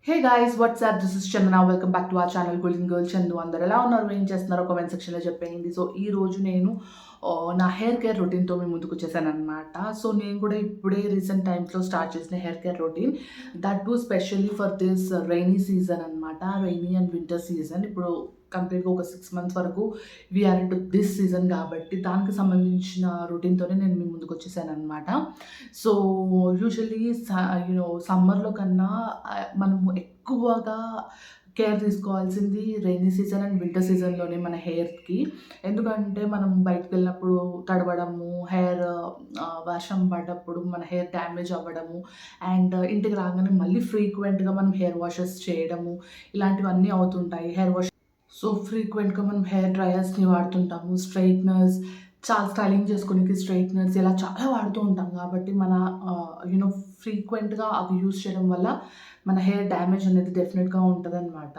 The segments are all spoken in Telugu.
Hey guys WhatsApp this is Chandana welcome back to our channel golden girl Chandu. అందరు ఎలా ఉన్నారు, ఏం చేస్తున్నారో కామెంట్ సెక్షన్లో చెప్పేయండి. సో ఈ రోజు నేను నా హెయిర్ కేర్ రొటీన్తో మీ ముందుకు వచ్చేసాను అనమాట. సో నేను కూడా ఇప్పుడే రీసెంట్ టైమ్స్లో స్టార్ట్ చేసిన hair care routine, that to specially for this rainy season అనమాట. రైనీ అండ్ వింటర్ సీజన్ ఇప్పుడు కంప్లీట్గా ఒక 6 months వరకు we are into this season కాబట్టి దానికి సంబంధించిన రొటీన్తోనే నేను మీ ముందుకు వచ్చేసాను అనమాట. సో యూజువల్లీ సమ్మర్లో కన్నా మనము ఎక్కువగా కేర్ తీసుకోవాల్సింది రైనీ సీజన్ అండ్ వింటర్ సీజన్లోనే మన హెయిర్కి. ఎందుకంటే మనం బయటకు వెళ్ళినప్పుడు తడవడము, హెయిర్ వర్షం పడ్డప్పుడు మన హెయిర్ డ్యామేజ్ అవ్వడము, అండ్ ఇంటికి రాగానే మళ్ళీ ఫ్రీక్వెంట్గా మనం హెయిర్ వాషెస్ చేయడము, ఇలాంటివన్నీ అవుతుంటాయి. హెయిర్ వాష్ సో ఫ్రీక్వెంట్గా మనం హెయిర్ డ్రయర్స్ని వాడుతుంటాము, స్ట్రైట్నర్స్, చాలా స్టైలింగ్ చేసుకోనికి స్ట్రైట్నర్స్ ఇలా చాలా వాడుతూ ఉంటాం. కాబట్టి మన ఫ్రీక్వెంట్గా అవి యూస్ చేయడం వల్ల మన హెయిర్ డ్యామేజ్ అనేది డెఫినెట్గా ఉంటుందన్నమాట.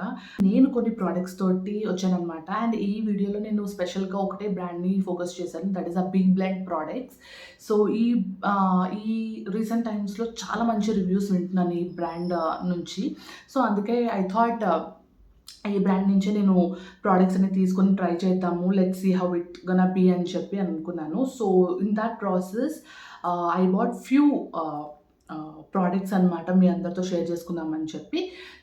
నేను కొన్ని ప్రోడక్ట్స్ తోటి వచ్చానమాట. అండ్ ఈ వీడియోలో నేను స్పెషల్గా ఒకటే బ్రాండ్ని ఫోకస్ చేశాను, that is BBlunt products. So ఈ రీసెంట్ టైమ్స్లో చాలా మంచి రివ్యూస్ వింటున్నాను ఈ బ్రాండ్ నుంచి. సో అందుకే ఐ థాట్ ఈ బ్రాండ్ నుంచే నేను ప్రోడక్ట్స్ అనేది తీసుకొని ట్రై చేద్దాము, let's see how it gonna be అని చెప్పి అనుకున్నాను. So in that process I bought few products అనమాట, మీ అందరితో షేర్ చేసుకుందామని చెప్పి.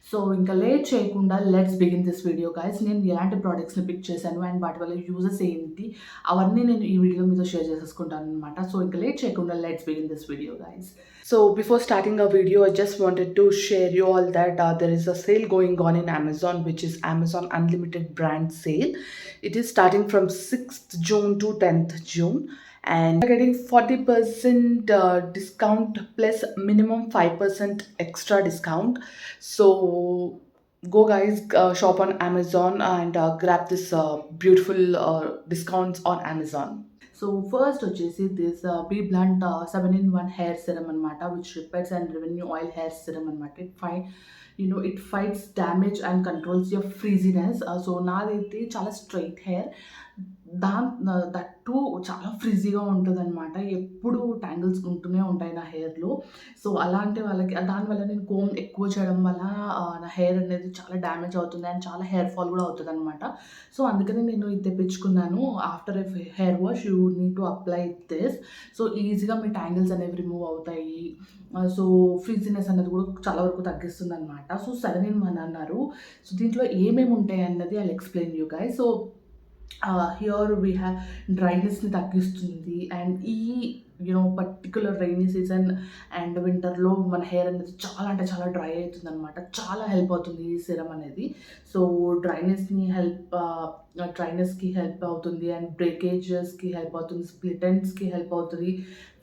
సో ఇంకా లేట్ చేయకుండా let's begin this video guys. నేను ఎలాంటి ప్రోడక్ట్స్ని పిక్ చేశాను అండ్ వాటి వల్ల యూజెస్ ఏంటి అవన్నీ నేను ఈ వీడియో మీతో షేర్ చేసేసుకుంటాను అనమాట. సో ఇంకా లేట్ చేయకుండా let's begin this video guys. So before starting our video, I just wanted to share you all that there is a sale going on in Amazon, which is Amazon Unlimited Brand Sale. It is starting from 6th June to 10th June. And you're getting 40% discount plus minimum 5% extra discount. So go guys, shop on Amazon and grab this beautiful discounts on Amazon. So first వచ్చేసి this B blunt 7-in-1 hair serum అనమాట, which repairs and revenue oil hair serum అనమాట. It fights damage and controls your frizziness. So నాదైతే చాలా స్ట్రైట్ హెయిర్, దట్ టు చాలా ఫ్రిజీగా ఉంటుంది అనమాట. ఎప్పుడు ట్యాంగిల్స్ ఉంటూనే ఉంటాయి నా హెయిర్లో. సో అలాంటి వాళ్ళకి దానివల్ల నేను కోమ్ ఎక్కువ చేయడం వల్ల నా హెయిర్ అనేది చాలా డ్యామేజ్ అవుతుంది అండ్ చాలా హెయిర్ ఫాల్ కూడా అవుతుంది అనమాట. సో అందుకని నేను ఇది తెప్పించుకున్నాను. After a hair wash you need to apply this. So ఈజీగా మీ ట్యాంగిల్స్ అనేవి రిమూవ్ అవుతాయి. సో ఫ్రీజినెస్ అనేది కూడా చాలా వరకు తగ్గిస్తుంది అనమాట. సో 7-in-1 అన్నారు. సో దీంట్లో ఏమేమి ఉంటాయి అన్నది I explain you guys. So here we have డ్రైనెస్ని తగ్గిస్తుంది. అండ్ ఈ పర్టికులర్ రైనీ సీజన్ అండ్ వింటర్లో మన హెయిర్ అనేది చాలా అంటే చాలా డ్రై అవుతుంది అనమాట. చాలా హెల్ప్ అవుతుంది ఈ సిరమ్ అనేది. సో డ్రైనెస్కి హెల్ప్ అవుతుంది అండ్ బ్రేకేజెస్కి హెల్ప్ అవుతుంది, స్ప్లిట్ ఎండ్స్కి హెల్ప్ అవుతుంది,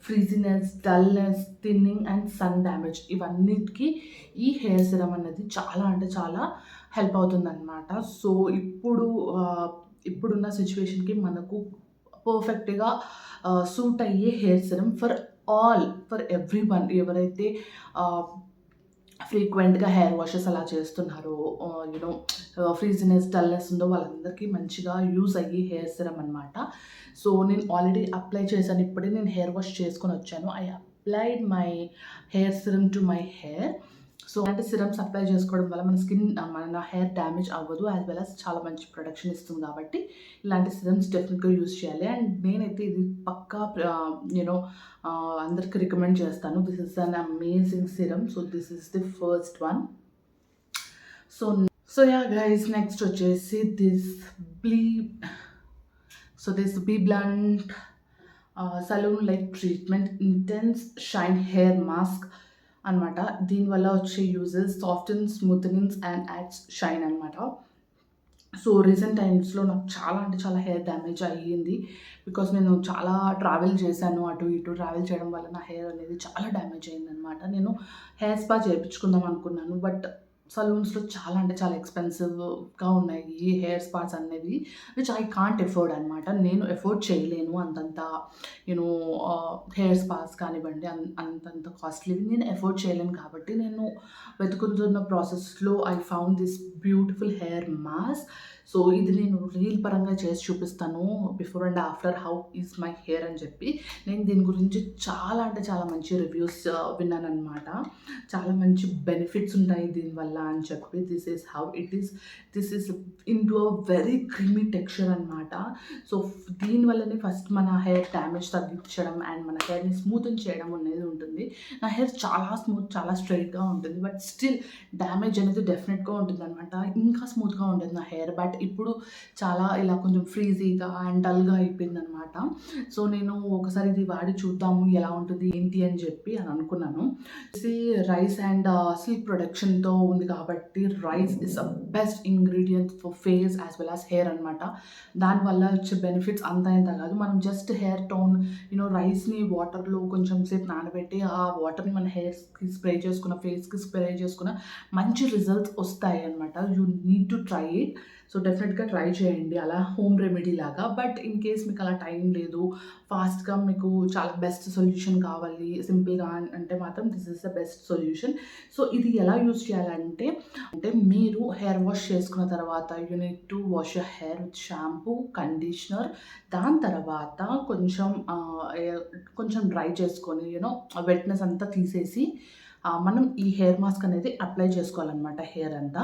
frizziness, dullness, thinning and sun damage ఇవన్నిటికీ ఈ హెయిర్ సిరమ్ అనేది చాలా అంటే చాలా హెల్ప్ అవుతుంది అనమాట. సో ఇప్పుడున్న సిచ్యువేషన్కి మనకు పర్ఫెక్ట్గా సూట్ అయ్యే hair serum for every one. ఎవరైతే ఫ్రీక్వెంట్గా హెయిర్ వాషెస్ అలా చేస్తున్నారో, ఫ్రీజినెస్, డల్నెస్ ఉందో వాళ్ళందరికీ మంచిగా యూజ్ అయ్యే హెయిర్ సిరమ్ అనమాట. సో నేను ఆల్రెడీ అప్లై చేశాను, ఇప్పుడే నేను హెయిర్ వాష్ చేసుకొని వచ్చాను. I applied my hair serum to my hair. So అంటే సిరమ్స్ అప్లై చేసుకోవడం వల్ల మన హెయిర్ డ్యామేజ్ అవ్వదు, యాజ్ వెల్ యాజ్ చాలా మంచి ప్రొడక్షన్ ఇస్తుంది. కాబట్టి ఇలాంటి సిరమ్స్ డెఫినెట్గా యూజ్ చేయాలి. అండ్ నేనైతే ఇది పక్కా అందరికి రికమెండ్ చేస్తాను. This is an amazing serum. So this is the first one. So yeah guys, next వచ్చేసి this B blunt salon like treatment intense shine hair mask అనమాట. దీనివల్ల వచ్చే uses soften, smoothenings and adds shine అనమాట. సో రీసెంట్ టైమ్స్లో నాకు చాలా అంటే చాలా హెయిర్ డ్యామేజ్ అయ్యింది, బికాస్ నేను చాలా ట్రావెల్ చేశాను. అటు ఇటు ట్రావెల్ చేయడం వల్ల నా హెయిర్ అనేది చాలా డ్యామేజ్ అయిందనమాట. నేను హెయిర్ స్పా చేయించుకుందాం అనుకున్నాను, బట్ సలూన్స్లో చాలా అంటే చాలా ఎక్స్పెన్సివ్గా ఉన్నాయి ఈ హెయిర్ స్పాస్ అనేవి, విచ్ ఐ కాంట్ ఎఫోర్డ్ అనమాట. నేను ఎఫోర్డ్ చేయలేను అంతంత హెయిర్ స్పాస్ కానివ్వండి, అంతంత కాస్ట్లీవి నేను ఎఫోర్డ్ చేయలేను. కాబట్టి నేను వెతుకుతున్న ప్రాసెస్లో I found this beautiful hair mask. So ఇది నేను రీల్ పరంగా చేసి చూపిస్తాను, before and after how is my hair అని చెప్పి. నేను దీని గురించి చాలా అంటే చాలా మంచి రివ్యూస్ విన్నాను అనమాట. చాలా మంచి బెనిఫిట్స్ ఉంటాయి దీనివల్ల. ఎలా అని చెప్పి. This is how it is. This is into a very creamy texture అనమాట. సో దీనివల్లనే ఫస్ట్ మన హెయిర్ డ్యామేజ్ తగ్గించడం అండ్ మన హెయిర్ని స్మూతన్ చేయడం అనేది ఉంటుంది. నా హెయిర్ చాలా స్మూత్, చాలా స్ట్రైట్గా ఉంటుంది. బట్ స్టిల్ డ్యామేజ్ అనేది డెఫినెట్గా ఉంటుంది అనమాట. ఇంకా స్మూత్గా ఉండేది నా హెయిర్. బట్ ఇప్పుడు చాలా ఇలా కొంచెం ఫ్రీజీగా అండ్ డల్గా అయిపోయింది అనమాట. సో నేను ఒకసారి ఇది వాడి చూద్దాము ఎలా ఉంటుంది ఏంటి అని చెప్పి అని అనుకున్నాను. రైస్ అండ్ సిల్క్ ప్రొడక్షన్తో ఉంది కాబట్టి rice is a best ingredient for face as well as hair అనమాట. దానివల్ల వచ్చే బెనిఫిట్స్ అంతా ఇంత కాదు. మనం జస్ట్ హెయిర్ టోన్ రైస్ని వాటర్లో కొంచెం సేపు నానబెట్టి ఆ వాటర్ని మన హెయిర్స్కి స్ప్రే చేసుకున్న, ఫేస్కి స్ప్రే చేసుకున్న మంచి రిజల్ట్స్ వస్తాయి అనమాట. You need to try it. So డెఫినెట్గా ట్రై చేయండి అలా హోమ్ రెమెడీ లాగా. బట్ ఇన్ కేస్ మీకు అలా టైం లేదు, ఫాస్ట్గా మీకు చాలా బెస్ట్ సొల్యూషన్ కావాలి సింపుల్గా అంటే మాత్రం this is the best solution. So ఇది ఎలా యూజ్ చేయాలంటే మీరు హెయిర్ వాష్ చేసుకున్న తర్వాత you need to wash your hair with shampoo, conditioner. దాని తర్వాత కొంచెం డ్రై చేసుకొని వెట్నెస్ అంతా తీసేసి మనం ఈ హెయిర్ మాస్క్ అనేది అప్లై చేసుకోవాలన్నమాట. హెయిర్ అంతా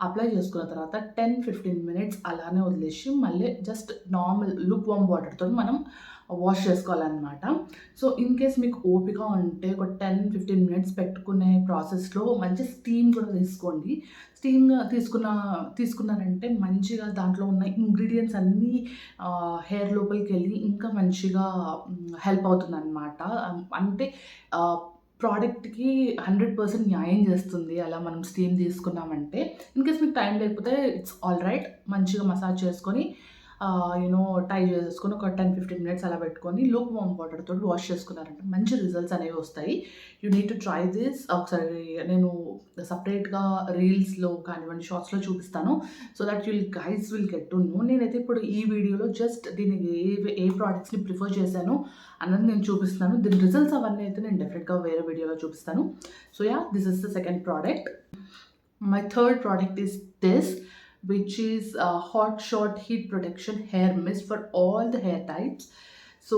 అప్లై చేసుకున్న తర్వాత 10-15 మినిట్స్ అలానే వదిలేసి మళ్ళీ జస్ట్ నార్మల్ లుక్ వామ్ వాటర్తో మనం వాష్ చేసుకోవాలన్నమాట. సో ఇన్ కేస్ మీకు ఓపిక ఉంటే ఒక 10-15 మినిట్స్ పెట్టుకునే ప్రాసెస్లో మంచి స్టీమ్ కూడా తీసుకోండి. స్టీమ్ తీసుకున్నారంటే మంచిగా దాంట్లో ఉన్న ఇంగ్రీడియంట్స్ అన్నీ హెయిర్ లోపలికి వెళ్ళి ఇంకా మంచిగా హెల్ప్ అవుతుంది అనమాట. అంటే ప్రోడక్ట్‌కి 100% న్యాయం చేస్తుంది అలా మనం స్టీమ్ తీసుకున్నామంటే. ఇన్ కేస్ మీకు టైం లేకపోతే ఇట్స్ ఆల్ రైట్. మంచిగా మసాజ్ చేసుకొని టై చేసేసుకొని ఒక 10-15 మినిట్స్ అలా పెట్టుకొని లూక్ వామ్ వాటర్తో వాష్ చేసుకున్నారంటే మంచి రిజల్ట్స్ అనేవి వస్తాయి. You need to try this. ఒకసారి నేను సపరేట్గా రీల్స్లో కానివ్వండి, షార్ట్స్లో చూపిస్తాను. So that guys will get to know. నేనైతే ఇప్పుడు ఈ వీడియోలో జస్ట్ దీనికి ఏ ప్రోడక్ట్స్ని ప్రిఫర్ చేశాను అన్నది నేను చూపిస్తాను. దీని రిజల్ట్స్ అవన్నీ అయితే నేను డెఫినెట్గా వేరే వీడియోలో చూపిస్తాను. So this is the second product. My third product is this, which is hot shot heat protection hair mist for all the hair types. So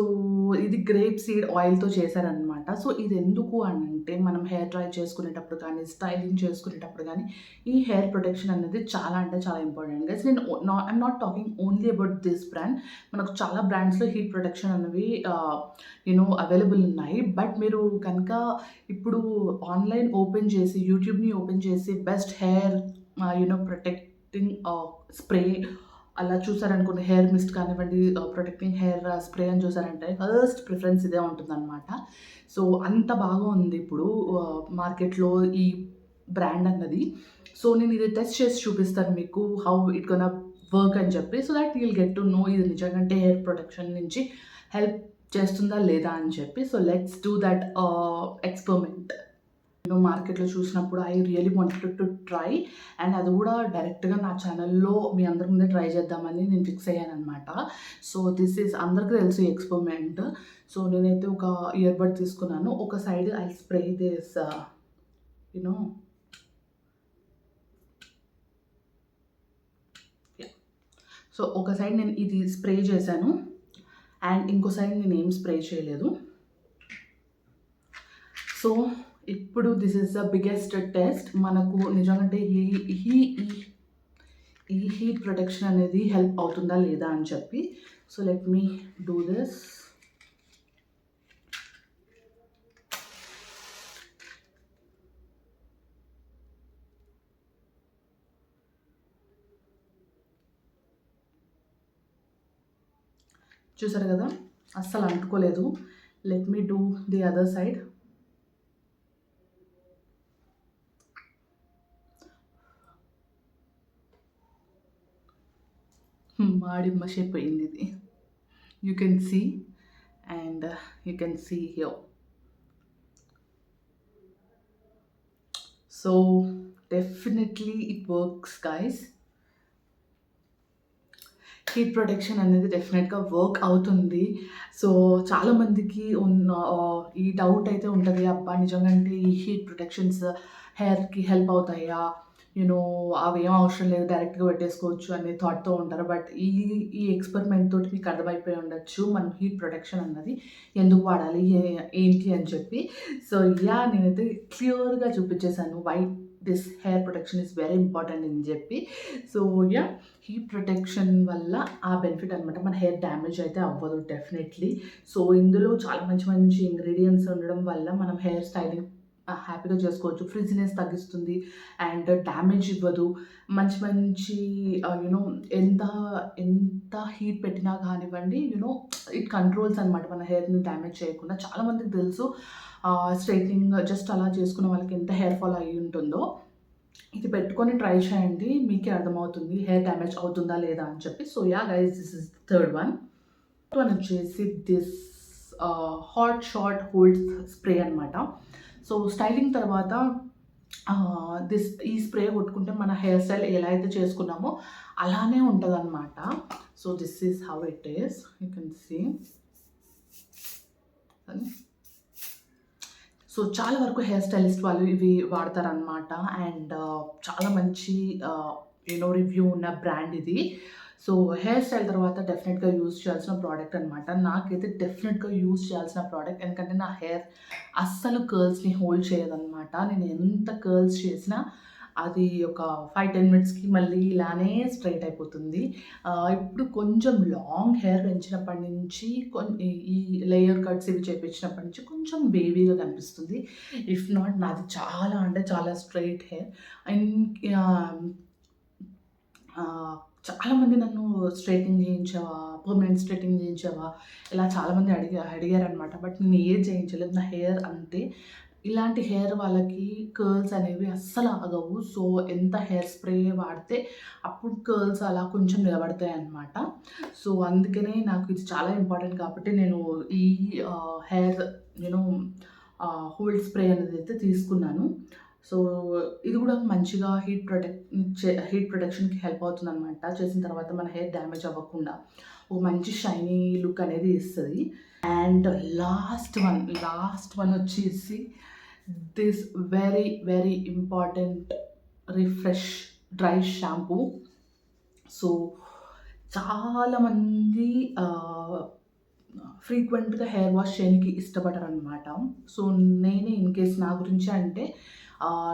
ఇది గ్రేప్ సీడ్ ఆయిల్తో చేశారనమాట. సో ఇది ఎందుకు అని అంటే మనం హెయిర్ డ్రై చేసుకునేటప్పుడు కానీ, స్టైలింగ్ చేసుకునేటప్పుడు కానీ ఈ హెయిర్ ప్రొటెక్షన్ అనేది చాలా అంటే చాలా important guys. I'm not talking only about this brand. మనకు చాలా బ్రాండ్స్లో హీట్ ప్రొటెక్షన్ అనేవి అవైలబుల్ ఉన్నాయి. బట్ మీరు కనుక ఇప్పుడు ఆన్లైన్ ఓపెన్ చేసి, యూట్యూబ్ని ఓపెన్ చేసి బెస్ట్ హెయిర్ ప్రొటెక్టింగ్ స్ప్రే అలా చూసారనుకోండి, హెయిర్ మిస్ట్ కానివ్వండి, ప్రొటెక్టింగ్ హెయిర్ స్ప్రే అని చూసారంటే ఫస్ట్ ప్రిఫరెన్స్ ఇదే ఉంటుందన్నమాట. సో అంత బాగా ఉంది ఇప్పుడు మార్కెట్లో ఈ బ్రాండ్ అన్నది. సో నేను ఇది టెస్ట్ చేసి చూపిస్తాను మీకు హౌ ఇట్ గోనా వర్క్ అని చెప్పి. So that you will get to know ఇది నిజంగా హెయిర్ ప్రొటెక్షన్ నుంచి హెల్ప్ చేస్తుందా లేదా అని చెప్పి. So let's do that experiment. మార్కెట్లో చూసినప్పుడు I really wanted to try, and అది కూడా డైరెక్ట్గా నా ఛానల్లో మీ అందరి ముందే ట్రై చేద్దామని నేను ఫిక్స్ అయ్యాను అనమాట. సో దిస్ ఈజ్ అందరికీ తెలుసు ఈ ఎక్స్పెరిమెంట్. సో నేనైతే ఒక ఇయర్ బడ్ తీసుకున్నాను. ఒక side I spray this so ఒక సైడ్ నేను ఇది స్ప్రే చేశాను అండ్ ఇంకో సైడ్ నేను ఏం స్ప్రే చేయలేదు. సో ఇప్పుడు this is the biggest test. మనకు నిజంగా ఈ హీట్ ప్రొటెక్షన్ అనేది హెల్ప్ అవుతుందా లేదా అని చెప్పి. So let me do this. చూసారు కదా, అస్సలు అంటుకోలేదు. Let me do the other side. మాడి మషైపోయింది ఇది. You can see and you can see here. So definitely it works guys. Heat protection అనేది డెఫినెట్గా వర్క్ అవుతుంది. సో చాలామందికి ఉన్న ఈ డౌట్ అయితే ఉంటుంది, అబ్బా నిజంగా ఈ హీట్ ప్రొటెక్షన్స్ హెయిర్కి హెల్ప్ అవుతాయా, అవి ఏం అవసరం లేదు డైరెక్ట్గా పెట్టేసుకోవచ్చు అనే థాట్తో ఉంటారు. బట్ ఈ ఎక్స్పెరిమెంట్ తోటి మీకు అర్థమైపోయి ఉండొచ్చు మనం హీట్ ప్రొటెక్షన్ అన్నది ఎందుకు వాడాలి ఏంటి అని చెప్పి. సో నేనైతే క్లియర్గా చూపించేశాను this hair protection is very important అని చెప్పి. సో యా, హీట్ ప్రొటెక్షన్ వల్ల ఆ బెనిఫిట్ అనమాట. మన హెయిర్ డ్యామేజ్ అయితే అవ్వదు డెఫినెట్లీ. సో ఇందులో చాలా మంచి మంచి ఇంగ్రీడియంట్స్ ఉండడం వల్ల మనం హెయిర్ స్టైలింగ్ హ్యాపీగా చేసుకోవచ్చు. ఫ్రిజినెస్ తగ్గిస్తుంది అండ్ డ్యామేజ్ ఇవ్వదు. మంచి మంచి యూనో ఎంత ఎంత హీట్ పెట్టినా కానివ్వండి, ఇట్ కంట్రోల్స్ అనమాట మన హెయిర్ని డ్యామేజ్ చేయకుండా. చాలామందికి తెలుసు స్ట్రైట్నింగ్ జస్ట్ అలా చేసుకున్న వాళ్ళకి ఎంత హెయిర్ ఫాల్ అయ్యి ఉంటుందో. ఇది పెట్టుకొని ట్రై చేయండి, మీకే అర్థమవుతుంది హెయిర్ డ్యామేజ్ అవుతుందా లేదా అని చెప్పి. So yeah guys, this is third one వచ్చేసి this hot shot hold spray అనమాట. సో స్టైలింగ్ తర్వాత ఈ స్ప్రే కొట్టుకుంటే మన హెయిర్ స్టైల్ ఎలా అయితే చేసుకున్నామో అలానే ఉంటుంది అనమాట. So this is how it is, you can see. So చాలా వరకు హెయిర్ స్టైలిస్ట్ వాళ్ళు ఇవి వాడతారనమాట. అండ్ చాలా మంచి రివ్యూ ఉన్న బ్రాండ్ ఇది. సో హెయిర్ స్టైల్ తర్వాత డెఫినెట్గా యూజ్ చేయాల్సిన ప్రోడక్ట్ అనమాట. నాకైతే డెఫినెట్గా యూజ్ చేయాల్సిన ప్రోడక్ట్, ఎందుకంటే నా హెయిర్ అస్సలు కర్ల్స్ని హోల్డ్ చేయదనమాట. నేను ఎంత కర్ల్స్ చేసినా అది ఒక 5-10 మినిట్స్కి మళ్ళీ ఇలానే స్ట్రైట్ అయిపోతుంది. ఇప్పుడు కొంచెం లాంగ్ హెయిర్ పెంచినప్పటి నుంచి ఈ లేయర్ కట్స్ ఇవి చేపించినప్పటి నుంచి కొంచెం వేవీగా కనిపిస్తుంది. ఇఫ్ నాట్, నాది చాలా అంటే చాలా స్ట్రైట్ హెయిర్. అండ్ చాలామంది నన్ను స్ట్రైటింగ్ చేయించావా, పర్మనెంట్ స్ట్రైటింగ్ చేయించావా, ఇలా చాలామంది అడిగారనమాట. బట్ నేను ఏది చేయించలేదు, నా హెయిర్ అంతే. ఇలాంటి హెయిర్ వాళ్ళకి కర్ల్స్ అనేవి అస్సలు ఆగవు. సో ఎంత హెయిర్ స్ప్రే వాడితే అప్పుడు కర్ల్స్ అలా కొంచెం నిలబడతాయి అన్నమాట. సో అందుకనే నాకు ఇది చాలా ఇంపార్టెంట్ కాబట్టి నేను ఈ హెయిర్ హోల్డ్ స్ప్రే అనేది అయితే తీసుకున్నాను. సో ఇది కూడా మంచిగా హీట్ ప్రొటెక్షన్కి హెల్ప్ అవుతుంది అనమాట. చేసిన తర్వాత మన హెయిర్ డ్యామేజ్ అవ్వకుండా ఒక మంచి షైనీ లుక్ అనేది ఇస్తుంది. అండ్ లాస్ట్ వన్ వచ్చేసి this very very important refresh dry shampoo. So చాలామంది ఫ్రీక్వెంట్గా హెయిర్ వాష్ చేయడానికి ఇష్టపడరు అనమాట. సో నేనే ఇన్ కేస్ నా గురించి అంటే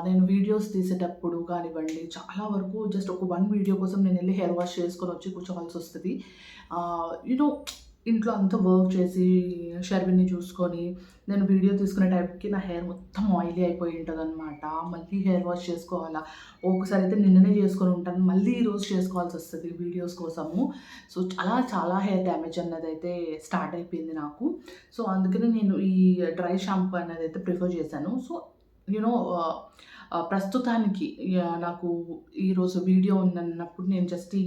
నేను వీడియోస్ తీసేటప్పుడు కానివ్వండి, చాలా వరకు జస్ట్ ఒక 1 వీడియో కోసం నేను వెళ్ళి హెయిర్ వాష్ చేసుకొని వచ్చి కూర్చోవాల్సి వస్తుంది. ఇంట్లో అంతా వర్క్ చేసి షర్విన్ని చూసుకొని నేను వీడియో తీసుకునే టైంకి నా హెయిర్ మొత్తం ఆయిలీ అయిపోయి ఉంటుంది అనమాట. మళ్ళీ హెయిర్ వాష్ చేసుకోవాలా, ఒకసారి అయితే నిన్ననే చేసుకొని ఉంటాను, మళ్ళీ ఈరోజు చేసుకోవాల్సి వస్తుంది వీడియోస్ కోసము. సో చాలా హెయిర్ డ్యామేజ్ అన్నది అయితే స్టార్ట్ అయిపోయింది నాకు. సో అందుకని నేను ఈ డ్రై షాంపూ అనేది అయితే ప్రిఫర్ చేశాను. సో ప్రస్తుతానికి నాకు ఈరోజు వీడియో ఉందన్నప్పుడు నేను జస్ట్ ఈ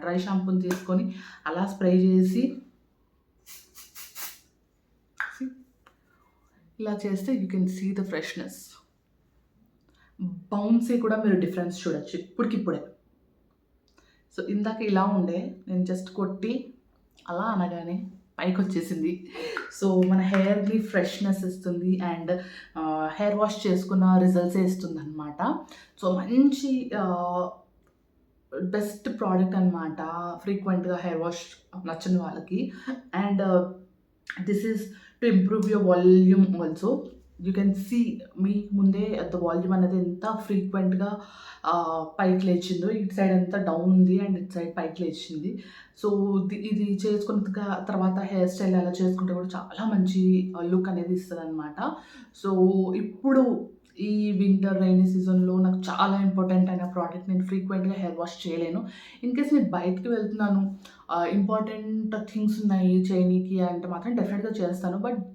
డ్రై షాంపూని తీసుకొని అలా స్ప్రే చేసి ఇలా చేస్తే you can see the freshness. Bouncy కూడా మీరు డిఫరెన్స్ చూడొచ్చు ఇప్పటికిప్పుడే. సో ఇందాక ఇలా ఉండే, నేను జస్ట్ కొట్టి అలా అనగానే పైకి వచ్చేసింది. సో మన హెయిర్కి ఫ్రెష్నెస్ ఇస్తుంది అండ్ హెయిర్ వాష్ చేసుకున్న రిజల్ట్సే ఇస్తుంది అనమాట. సో మంచి బెస్ట్ ప్రోడక్ట్ అనమాట ఫ్రీక్వెంట్గా హెయిర్ వాష్ నచ్చని వాళ్ళకి. And this is to improve your volume also. You can see మీ ముందే ద వాల్యూమ్ అనేది ఎంత ఫ్రీక్వెంట్గా పైకి లేచిందో. ఇటు సైడ్ అంతా డౌన్ ఉంది అండ్ ఇటు సైడ్ పైకి లేచింది. సో ఇది చేసుకున్న తర్వాత హెయిర్ స్టైల్ అలా చేసుకుంటే కూడా చాలా మంచి లుక్ అనేది ఇస్తుంది అనమాట. సో ఇప్పుడు ఈ వింటర్ రైనీ సీజన్లో నాకు చాలా ఇంపార్టెంట్ అయిన ప్రోడక్ట్. నేను ఫ్రీక్వెంట్గా హెయిర్ వాష్ చేయలేను. ఇన్ కేస్ నేను బయటికి వెళ్తున్నాను, ఇంపార్టెంట్ థింగ్స్ ఉన్నాయి చేయనీకి అంటే మాత్రం డెఫినెట్గా చేస్తాను. బట్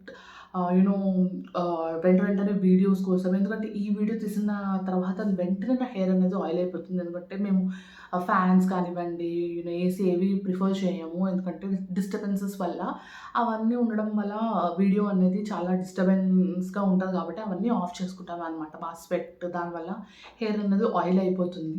వెంటనే వీడియోస్ కోసం, ఎందుకంటే ఈ వీడియో తీసిన తర్వాత వెంటనే నా హెయిర్ అనేది ఆయిల్ అయిపోతుంది. ఎందుకంటే మేము ఫ్యాన్స్ కానివ్వండి, ఏసీ ఏవి ప్రిఫర్ చేయము, ఎందుకంటే డిస్టర్బెన్సెస్ వల్ల. అవన్నీ ఉండడం వల్ల వీడియో అనేది చాలా డిస్టర్బెన్స్గా ఉంటుంది కాబట్టి అవన్నీ ఆఫ్ చేసుకుంటాం అనమాట. బాగా స్వెట్, దానివల్ల హెయిర్ అనేది ఆయిల్ అయిపోతుంది.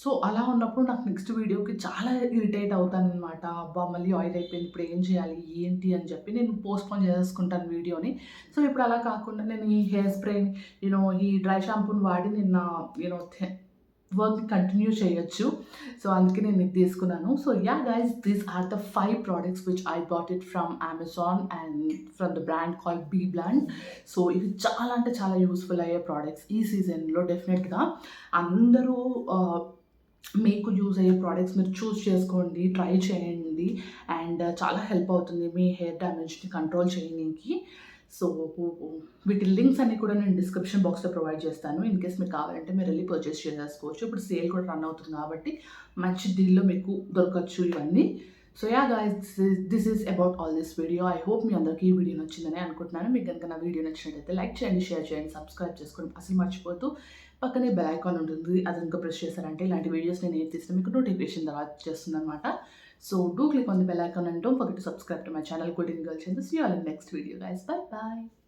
సో అలా ఉన్నప్పుడు నాకు నెక్స్ట్ వీడియోకి చాలా ఇరిటేట్ అవుతాను అనమాట. అబ్బా మళ్ళీ ఆయిల్ అయిపోయింది, ఇప్పుడు ఏం చేయాలి ఏంటి అని చెప్పి నేను పోస్ట్పోన్ చేసుకుంటాను వీడియోని. సో ఇప్పుడు అలా కాకుండా నేను ఈ హెయిర్ స్ప్రేని ఈ డ్రై షాంపూని వాడి నిన్న వర్క్ కంటిన్యూ చేయొచ్చు. సో, అందుకే నేను ఇది తీసుకున్నాను. So, yeah guys, these are the 5 products which I bought it from Amazon and from the brand called BBlunt. So, ఇవి చాలా అంటే చాలా యూజ్‌ఫుల్ అయ్యే ప్రొడక్ట్స్ ఈ సీజన్‌లో డెఫినెట్‌గా. అందరూ మీకు యూజ్ అయ్యే ప్రొడక్ట్స్ మీరు చూస్ చేసుకోండి, ట్రై చేయండి అండ్ చాలా హెల్ప్ అవుతుంది మీ హెయిర్ డ్యామేజ్‌ని కంట్రోల్ చేయనీకి. సో, వీటి లింక్స్ అన్నీ కూడా నేను డిస్క్రిప్షన్ బాక్స్‌లో ప్రొవైడ్ చేస్తాను. ఇన్ కేస్ మీకు కావాలంటే మీరెళ్లి పర్చేస్ చేసేసుకోవచ్చు. ఇప్పుడు సేల్ కూడా రన్ అవుతుంది కాబట్టి మంచి డీల్‌లో మీకు దొరకచ్చు ఇవన్నీ. So, yeah guys, this is about all this video. I hope మీ అందరికీ ఈ వీడియో నచ్చిందని అనుకుంటున్నాను. మీకు గనుక నా వీడియో నచ్చినట్టయితే లైక్ చేయండి, షేర్ చేయండి, సబ్స్క్రైబ్ చేసుకోవడం అసలు మర్చిపోవద్దు. పక్కనే బెల్ ఐకాన్ ఉంటుంది. అది ఇంకా ప్రెస్ చేశారంటే ఇలాంటి వీడియోస్ నేను ఏది తీసినా మీకు నోటిఫికేషన్ ద్వారా వచ్చేస్తుందనమాట. So, do click on the bell icon and don't forget to subscribe to my channel Golden Girl Chandu. See you all in the next video guys. Bye bye.